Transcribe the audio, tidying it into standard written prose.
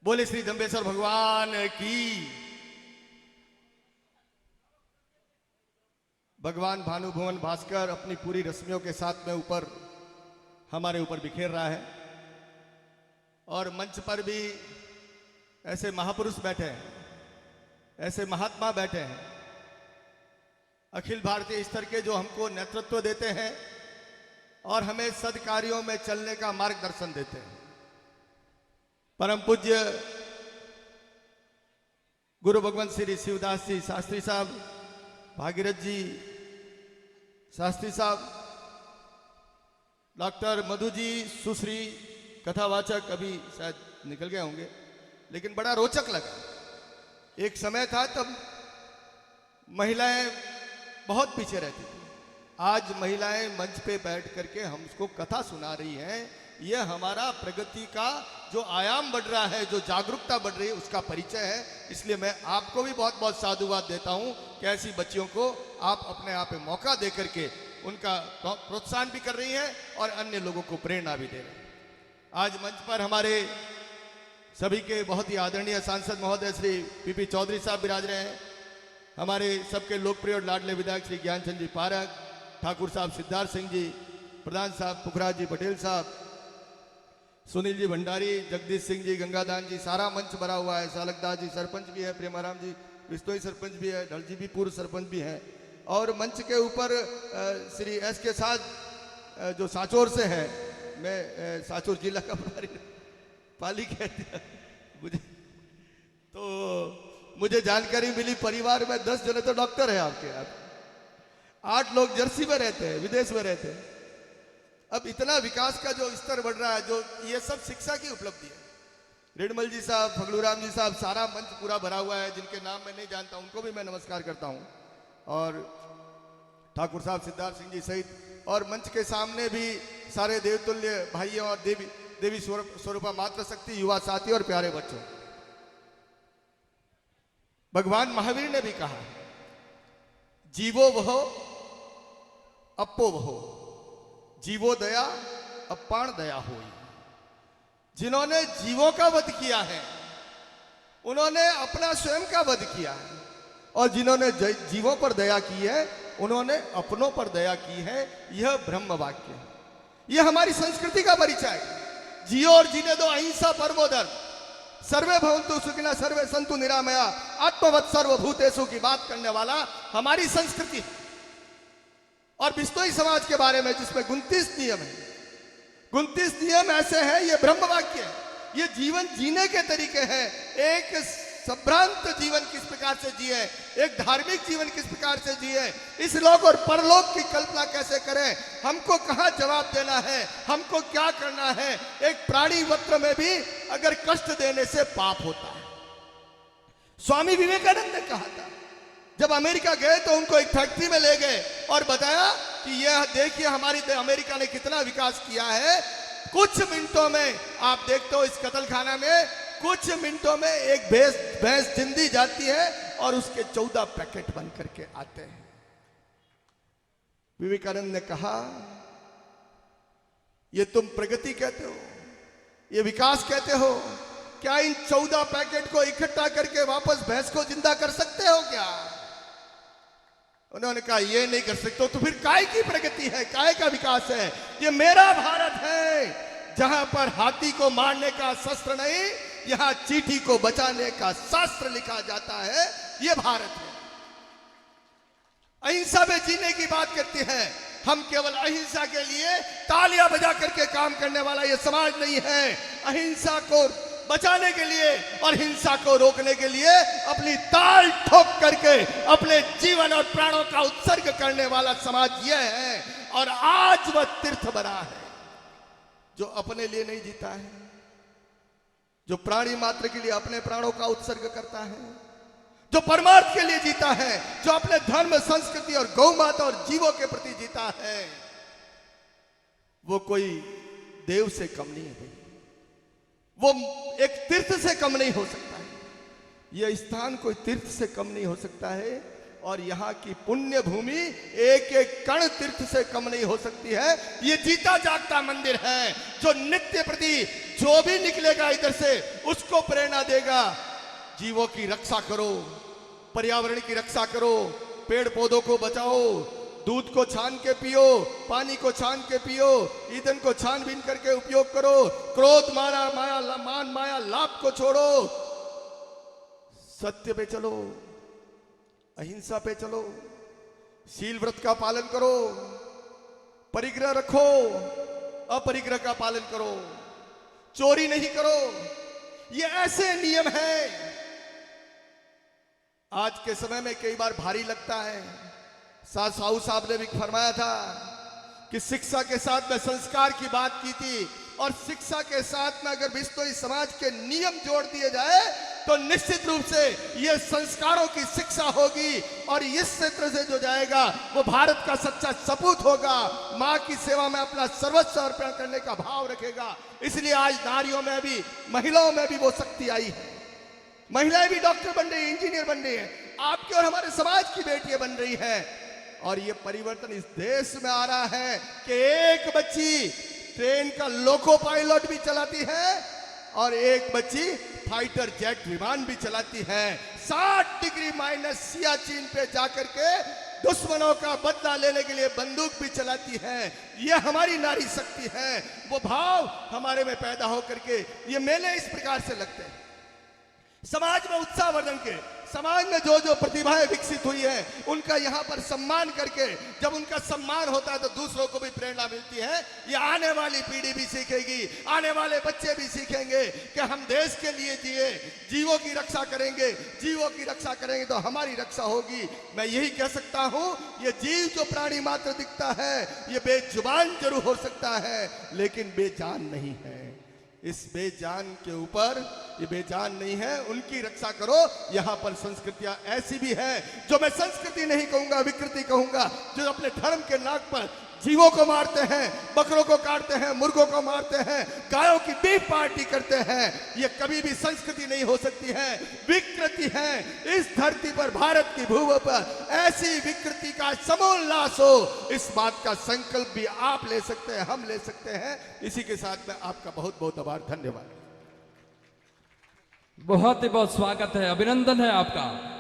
बोले श्री जंबेश्वर भगवान की। भगवान भानुभुवन भास्कर अपनी पूरी रश्मियों के साथ में ऊपर हमारे ऊपर बिखेर रहा है और मंच पर भी ऐसे महापुरुष बैठे हैं, ऐसे महात्मा बैठे हैं अखिल भारतीय स्तर के, जो हमको नेतृत्व देते हैं और हमें सद्कार्यों में चलने का मार्गदर्शन देते हैं। परम पूज्य गुरु भगवंत श्री शिवदास जी शास्त्री साहब, भागीरथ जी शास्त्री साहब, डॉक्टर मधु जी सुश्री कथावाचक अभी शायद निकल गए होंगे, लेकिन बड़ा रोचक लगा। एक समय था तब महिलाएं बहुत पीछे रहती थी, आज महिलाएं मंच पे बैठ करके हमको कथा सुना रही हैं। यह हमारा प्रगति का जो आयाम बढ़ रहा है, जो जागरूकता बढ़ रही है, उसका परिचय है। इसलिए मैं आपको भी बहुत बहुत साधुवाद देता हूं कि ऐसी बच्चियों को आप अपने आप में मौका दे करके उनका प्रोत्साहन भी कर रही हैं और अन्य लोगों को प्रेरणा भी दे रही हैं। आज मंच पर हमारे सभी के बहुत ही आदरणीय सांसद महोदय श्री पीपी चौधरी साहब विराज रहे हैं। हमारे सबके लोकप्रिय और लाडले विधायक श्री ज्ञानचंद जी पारक, ठाकुर साहब सिद्धार्थ सिंह जी, प्रधान साहब पुखराज जी पटेल साहब, सुनील जी भंडारी, जगदीश सिंह जी, गंगादान जी, सारा मंच भरा हुआ है। सालकदास जी सरपंच भी है, प्रेमाराम जी बिस्तोई सरपंच भी है, ढल जी भी पूर्व सरपंच भी हैं। और मंच के ऊपर श्री एस के साथ जो सांचौर से है, मैं सांचौर जिला का प्रभारी पाली कह दिया मुझे, तो मुझे जानकारी मिली परिवार में 10 जने तो डॉक्टर है आपके यहाँ, 8 लोग जर्सी में रहते हैं, विदेश में रहते हैं। अब इतना विकास का जो स्तर बढ़ रहा है, जो ये सब शिक्षा की उपलब्धि है। रेडमल जी साहब, फगलूराम जी साहब, सारा मंच पूरा भरा हुआ है, जिनके नाम मैं नहीं जानता उनको भी मैं नमस्कार करता हूं, और ठाकुर साहब सिद्धार्थ सिंह जी सहित, और मंच के सामने भी सारे देवतुल्य भाइयों और देवी स्वरूपा मातृ शक्ति युवा साथी और प्यारे बच्चों। भगवान महावीर ने भी कहा, जीवो वहो अप्पो वहो, जीवो दया अपाण दया होई। जिन्होंने जीवों का वध किया है उन्होंने अपना स्वयं का वध किया है, और जिन्होंने जीवों पर दया की है उन्होंने अपनों पर दया की है। यह ब्रह्म वाक्य है, यह हमारी संस्कृति का परिचय है। जियो और जीने दो, अहिंसा परमो धर्म, सर्वे भवन्तु सुखिनः सर्वे सन्तु निरामया, आत्मवत् सर्वभूतेषु की बात करने वाला हमारी संस्कृति है। और बिस्तोई समाज के बारे में जिसमें 29 नियम है, 29 नियम ऐसे हैं, ये ब्रह्म वाक्य है, ये जीवन जीने के तरीके हैं। एक संभ्रांत जीवन किस प्रकार से जिए, एक धार्मिक जीवन किस प्रकार से जिए, इस लोक और परलोक की कल्पना कैसे करें, हमको कहां जवाब देना है, हमको क्या करना है। एक प्राणी वत्र में भी अगर कष्ट देने से पाप होता है। स्वामी विवेकानंद ने कहा था, जब अमेरिका गए तो उनको एक फैक्ट्री में ले गए और बताया कि यह देखिए हमारी अमेरिका ने कितना विकास किया है। कुछ मिनटों में आप देखते हो इस कत्लखाना में, कुछ मिनटों में एक भैंस जिंदी जाती है और उसके 14 पैकेट बन करके आते हैं। विवेकानंद ने कहा, ये तुम प्रगति कहते हो, ये विकास कहते हो, क्या इन 14 पैकेट को इकट्ठा करके वापस भैंस को जिंदा कर सकते हो क्या? उन्होंने कहा ये नहीं कर सकते, तो फिर काय की प्रगति है, काय का विकास है? ये मेरा भारत है, जहां पर हाथी को मारने का शस्त्र नहीं, यहां चींटी को बचाने का शास्त्र लिखा जाता है। ये भारत है। अहिंसा में जीने की बात करती है। हम केवल अहिंसा के लिए तालियां बजा करके काम करने वाला ये समाज नहीं है। अहिंसा को बचाने के लिए और हिंसा को रोकने के लिए अपनी ताल ठोक करके अपने जीवन और प्राणों का उत्सर्ग करने वाला समाज यह है। और आज वह तीर्थ बना है जो अपने लिए नहीं जीता है, जो प्राणी मात्र के लिए अपने प्राणों का उत्सर्ग करता है, जो परमार्थ के लिए जीता है, जो अपने धर्म, संस्कृति और गौ माता और जीवों के प्रति जीता है, वो कोई देव से कम नहीं है। वो एक तीर्थ से कम नहीं हो सकता है। यह स्थान कोई तीर्थ से कम नहीं हो सकता है। और यहाँ की पुण्य भूमि एक एक कण तीर्थ से कम नहीं हो सकती है। ये जीता जागता मंदिर है जो नित्य प्रति जो भी निकलेगा इधर से उसको प्रेरणा देगा। जीवों की रक्षा करो, पर्यावरण की रक्षा करो, पेड़ पौधों को बचाओ, दूध को छान के पियो, पानी को छान के पियो, ईंधन को छानबीन करके उपयोग करो, क्रोध मान माया लाभ को छोड़ो, सत्य पे चलो, अहिंसा पे चलो, शील व्रत का पालन करो, परिग्रह रखो, अपरिग्रह का पालन करो, चोरी नहीं करो। ये ऐसे नियम हैं। आज के समय में कई बार भारी लगता है। साहू साहब ने भी फरमाया था कि शिक्षा के साथ में संस्कार की बात की थी, और शिक्षा के साथ में अगर बिस्तोई समाज के नियम जोड़ दिए जाए तो निश्चित रूप से यह संस्कारों की शिक्षा होगी, और इस क्षेत्र से जो जाएगा वो भारत का सच्चा सपूत होगा, माँ की सेवा में अपना सर्वस्व अर्पण करने का भाव रखेगा। इसलिए आज नारियों में भी, महिलाओं में भी वो शक्ति आई है। महिलाएं भी डॉक्टर बन रही है, इंजीनियर बन रही है, आपके और हमारे समाज की बेटियां बन रही हैं। और ये परिवर्तन इस देश में आ रहा है कि एक बच्ची ट्रेन का लोको पायलट भी चलाती है और एक बच्ची फाइटर जेट विमान भी चलाती है। 60 डिग्री माइनस सियाचिन पे जाकर के दुश्मनों का बदला लेने के लिए बंदूक भी चलाती है। यह हमारी नारी शक्ति है। वो भाव हमारे में पैदा होकर के ये मेले इस प्रकार से लगते हैं। समाज में उत्साहवर्धन के, समाज में जो जो प्रतिभाएं विकसित हुई है उनका यहाँ पर सम्मान करके, जब उनका सम्मान होता है तो दूसरों को भी प्रेरणा मिलती है। ये आने वाली पीढ़ी भी सीखेगी, आने वाले बच्चे भी सीखेंगे कि हम देश के लिए जिए, जीवों की रक्षा करेंगे, जीवों की रक्षा करेंगे तो हमारी रक्षा होगी। मैं यही कह सकता हूँ, ये जीव जो प्राणी मात्र दिखता है ये बेजुबान जरूर हो सकता है लेकिन बेजान नहीं है। इस बेजान के ऊपर, ये बेजान नहीं है, उनकी रक्षा करो। यहाँ पर संस्कृतियां ऐसी भी है जो मैं संस्कृति नहीं कहूंगा, विकृति कहूंगा, जो अपने धर्म के नाक पर जीवों को मारते हैं, बकरों को काटते हैं, मुर्गों को मारते हैं, गायों की बीफ पार्टी करते हैं। ये कभी भी संस्कृति नहीं हो सकती है, विकृति है। इस धरती पर, भारत की भूमि पर ऐसी विकृति का समूल नाश हो, इस बात का संकल्प भी आप ले सकते हैं, हम ले सकते हैं। इसी के साथ में आपका बहुत बहुत आभार, धन्यवाद। बहुत ही बहुत स्वागत है, अभिनंदन है आपका।